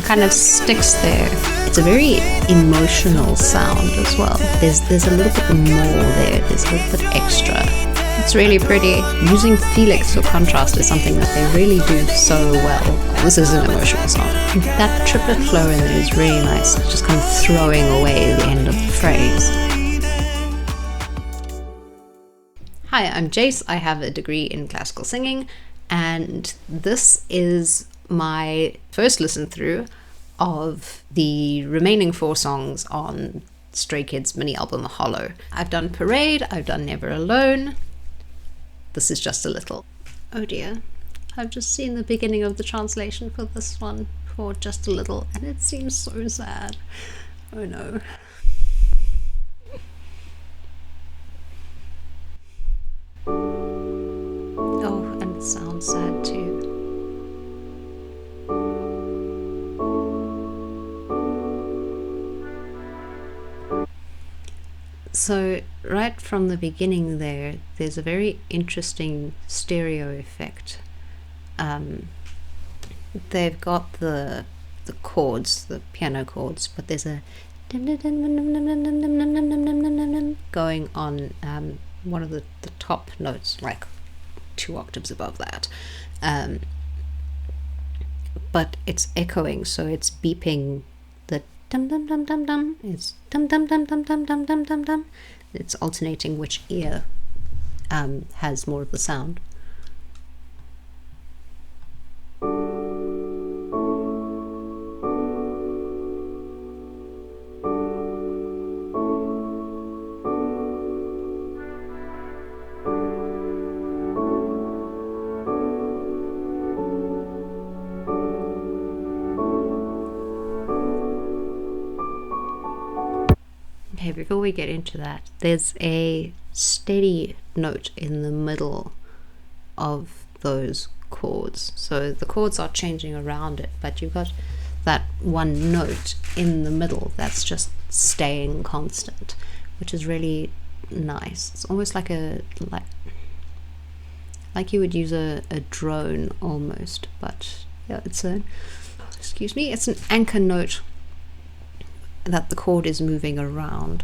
kind of sticks there. It's a very emotional sound as well. There's a little bit more there. There's a little bit extra. It's really pretty. Using Felix for contrast is something that they really do so well. This is an emotional song. That triplet flow in there is really nice, just kind of throwing away the end of the phrase. Hi, I'm Jace. I have a degree in classical singing, and this is my first listen through of the remaining 4 songs on Stray Kids' mini album Hollow. I've done Parade, I've done Never Alone. This is Just a Little. Oh dear, I've just seen the beginning of the translation for this one, for Just a Little, and it seems so sad. Oh no. Oh, and it sounds sad too. So right from the beginning there's a very interesting stereo effect. They've got the chords, the piano chords, but there's a going on one of the top notes, like 2 octaves above that. But it's echoing, so it's beeping the dum dum dum dum dum. It's dum dum dum dum dum dum dum dum dum. It's alternating which ear has more of the sound. Okay, before we get into that, there's a steady note in the middle of those chords. So the chords are changing around it, but you've got that one note in the middle that's just staying constant, which is really nice. It's almost like like you would use a drone almost, but yeah, it's an anchor note that the chord is moving around.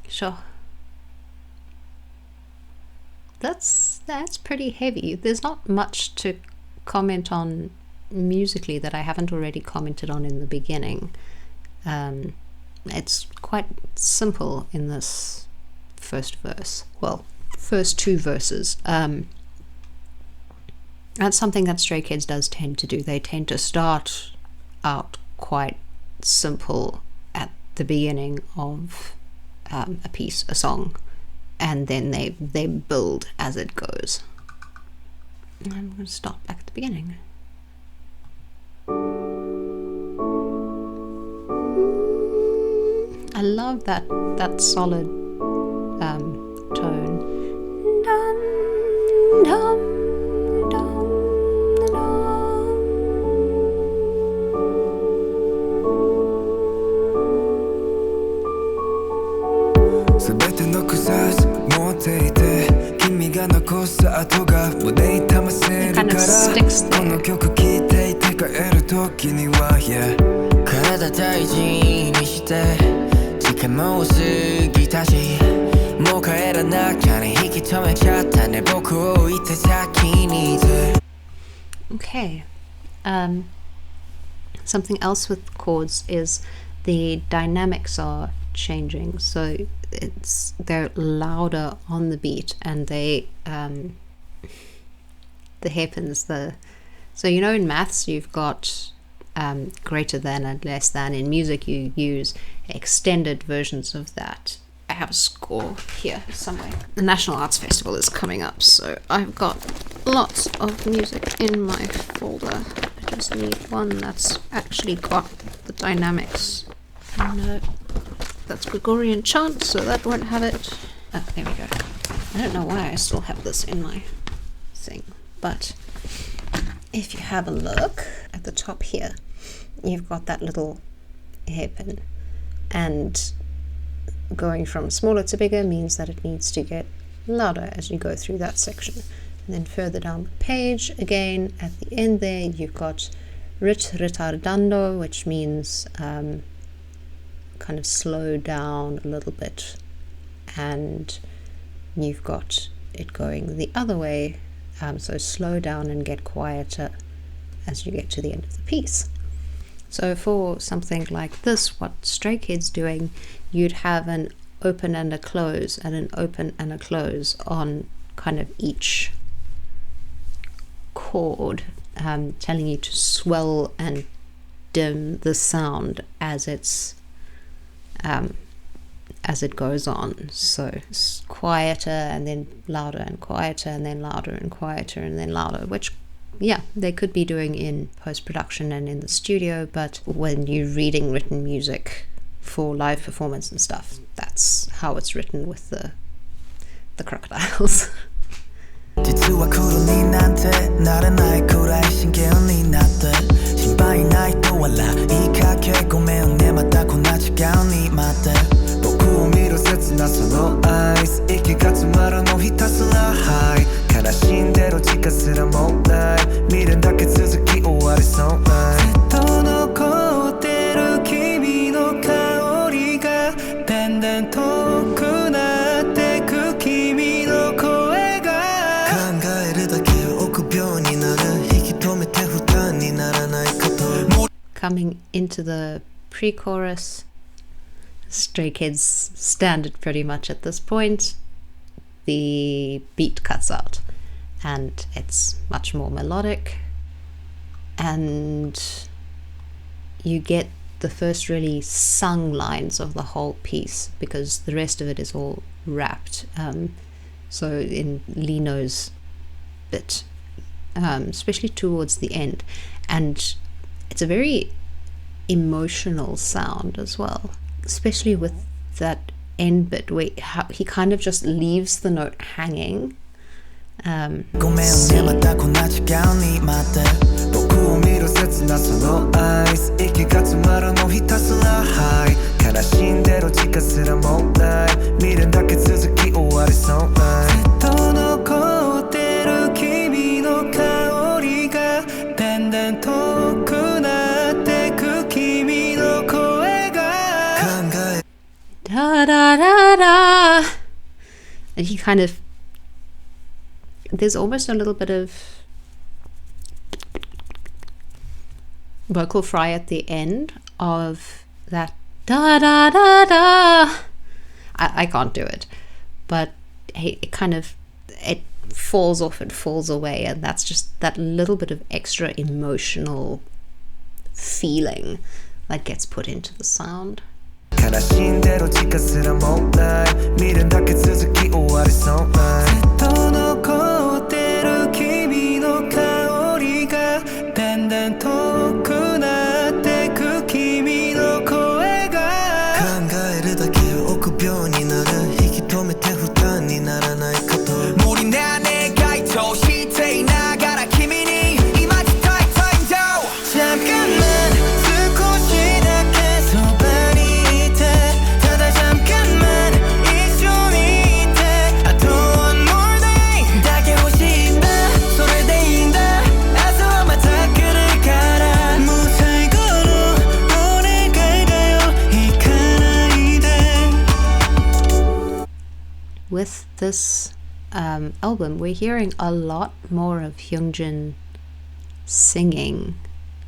Sure. That's pretty heavy. There's not much to comment on musically that I haven't already commented on in the beginning. It's quite simple in this first verse. Well, first 2 verses. That's something that Stray Kids does tend to do. They tend to start out quite simple at the beginning of a piece, a song, and then they build as it goes. I'm going to start back at the beginning. I love that solid tone. Dum, dum, dum, It kind of sticks there. Okay, Okay. Something else with chords is the dynamics are changing. So they're louder on the beat, and the hairpins, so you know in maths you've got greater than and less than. In music you use extended versions of that. I have a score here somewhere. The National Arts Festival is coming up, so I've got lots of music in my folder. I just need one that's actually got the dynamics. No, that's Gregorian chant, so that won't have it. Oh, there we go. I don't know why I still have this in my thing, but if you have a look at the top here, you've got that little hairpin, and going from smaller to bigger means that it needs to get louder as you go through that section. And then further down the page, again at the end there, you've got retardando, which means kind of slow down a little bit, and you've got it going the other way, so slow down and get quieter as you get to the end of the piece. So for something like this, what Stray Kids doing, you'd have an open and a close and an open and a close on kind of each chord, telling you to swell and dim the sound as it goes on. So it's quieter and then louder and quieter and then louder and quieter and then louder, which they could be doing in post-production and in the studio, but when you're reading written music for live performance and stuff, that's how it's written with the crocodiles. 実は黒になんてなれないくらい真剣になって心配ないと笑いかけごめんねまたこんな時間に待って僕を見る切なそのアイス息が詰まるのひたすらハイ悲しんでる時間すらもうない未練だけ続き終わりそうないずっと残ってる君の香りがだんだん遠くなってく君の声が考えるだけ臆病になる引き止めて負担にならないこと Coming into the pre-chorus, Stray Kids standard pretty much at this point. The beat cuts out and it's much more melodic, and you get the first really sung lines of the whole piece because the rest of it is all rapped. So in Lee Know's bit, especially towards the end, and it's a very emotional sound as well, especially with that end bit where he kind of just leaves the note hanging. Da da da da, and he kind of, there's almost a little bit of vocal fry at the end of that da da da da. I can't do it, but it kind of, it falls off, it falls away, and that's just that little bit of extra emotional feeling that gets put into the sound. 悲しんでる時間すらもうない未練だけ続き終わりそうないずっと残ってる君の香りがだんだん遠くなってく君の声が考えるだけ臆病になる引き止めて負担にならないこと無理な願いとしていながら君に今伝えたいんだ잠깐만 With this album, we're hearing a lot more of Hyunjin singing,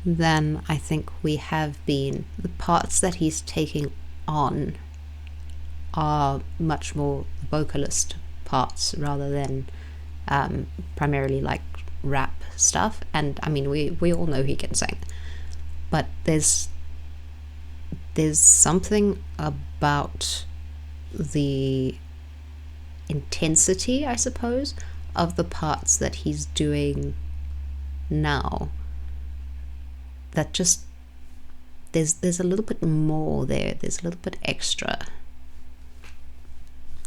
then I think we have been, the parts that he's taking on are much more vocalist parts rather than primarily like rap stuff. And I mean, we all know he can sing, but there's something about the intensity, I suppose, of the parts that he's doing now that just there's a little bit more there, there's a little bit extra.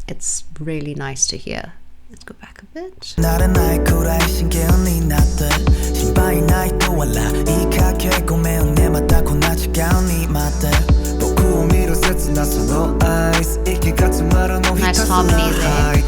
It's really nice to hear. Let's go back a bit. Nice harmony there.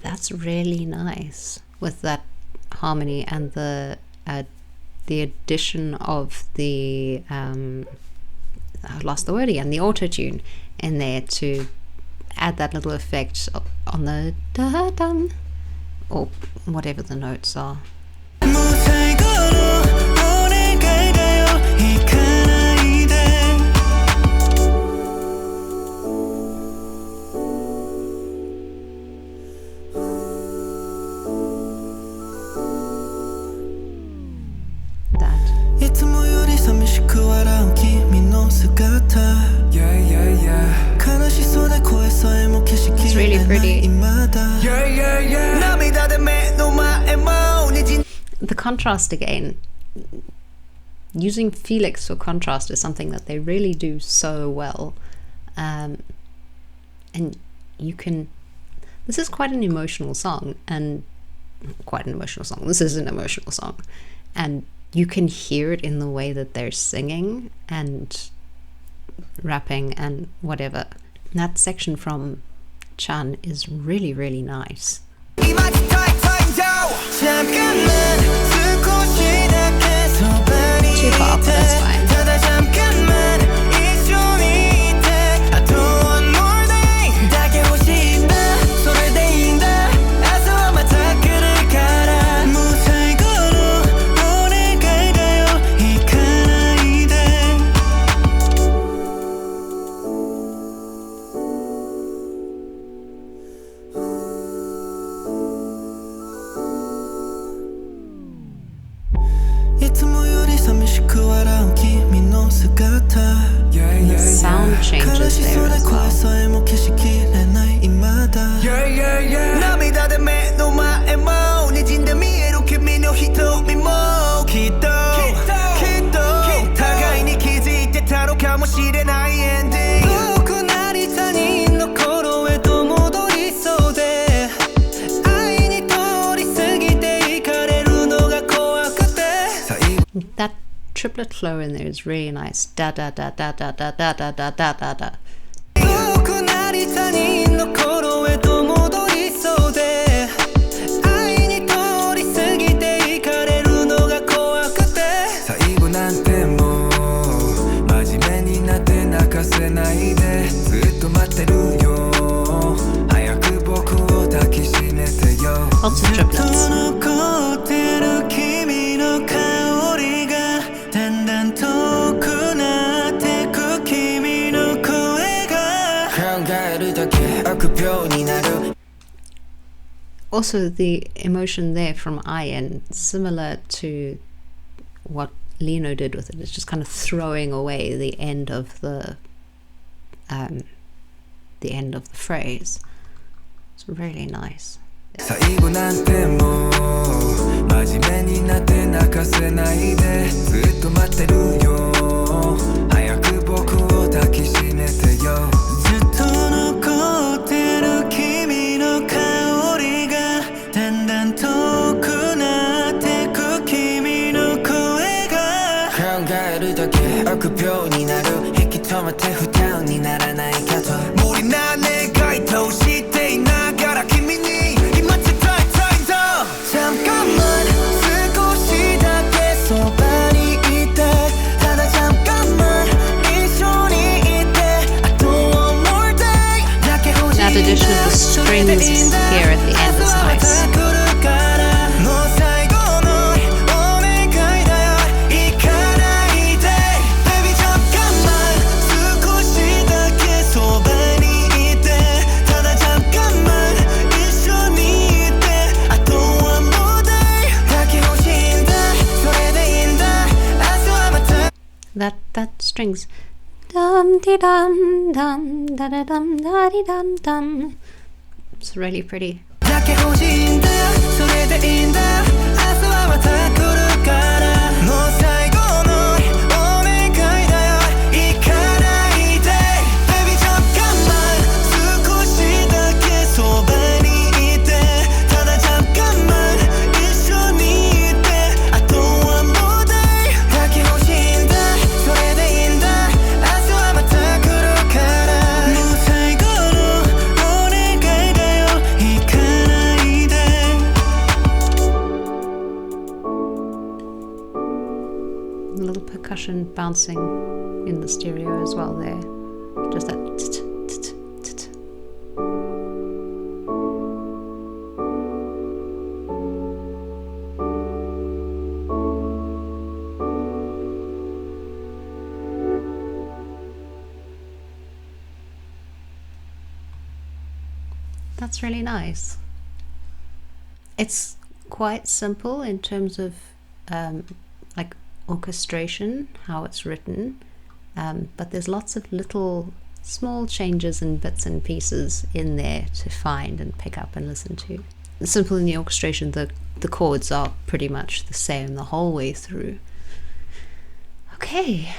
That's really nice with that harmony and the addition of the I lost the word again, the auto-tune in there to add that little effect on the da-dum or whatever the notes are. It's really pretty. The contrast again, using Felix for contrast is something that they really do so well. And you can, this is quite an emotional song, this is an emotional song, and you can hear it in the way that they're singing and rapping and whatever. And that section from Chan is really, really nice. Too far, but that's fine. The sound changes there as well. That triplet flow in there is really nice. Da da da da da da da da da da da da. Lots of triplets. Also, the emotion there from Ian, similar to what Lee Know did with it is just kind of throwing away the end of the phrase. It's really nice. 最後なんてもう真面目になって泣かせないでずっと待ってるよ早く僕を抱きしめてよずっと残ってる君の香りがだんだん遠くなってく君の声が考えるだけ臆病になる引き止めて負担にならないかと無理な願いとしていながら君にThat addition of the strings here at the end is nice. That strings dum di dum dum da da dum da di dum dum. It's really pretty. Bouncing in the stereo as well there. Just that That's really nice. It's quite simple in terms of like orchestration, how it's written, but there's lots of little small changes and bits and pieces in there to find and pick up and listen to. Simple in the orchestration, the chords are pretty much the same the whole way through. Okay.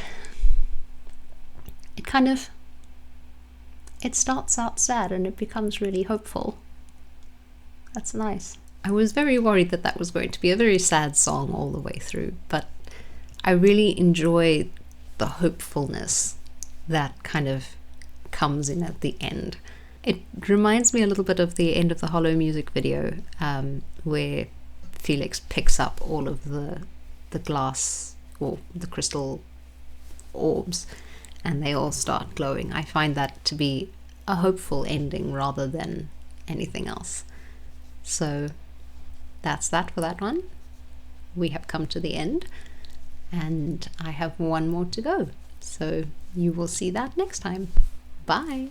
It starts out sad and it becomes really hopeful. That's nice. I was very worried that was going to be a very sad song all the way through, but I really enjoy the hopefulness that kind of comes in at the end. It reminds me a little bit of the end of the Hollow music video, where Felix picks up all of the glass or the crystal orbs and they all start glowing. I find that to be a hopeful ending rather than anything else. So that's that for that one. We have come to the end. And I have one more to go, so you will see that next time. Bye!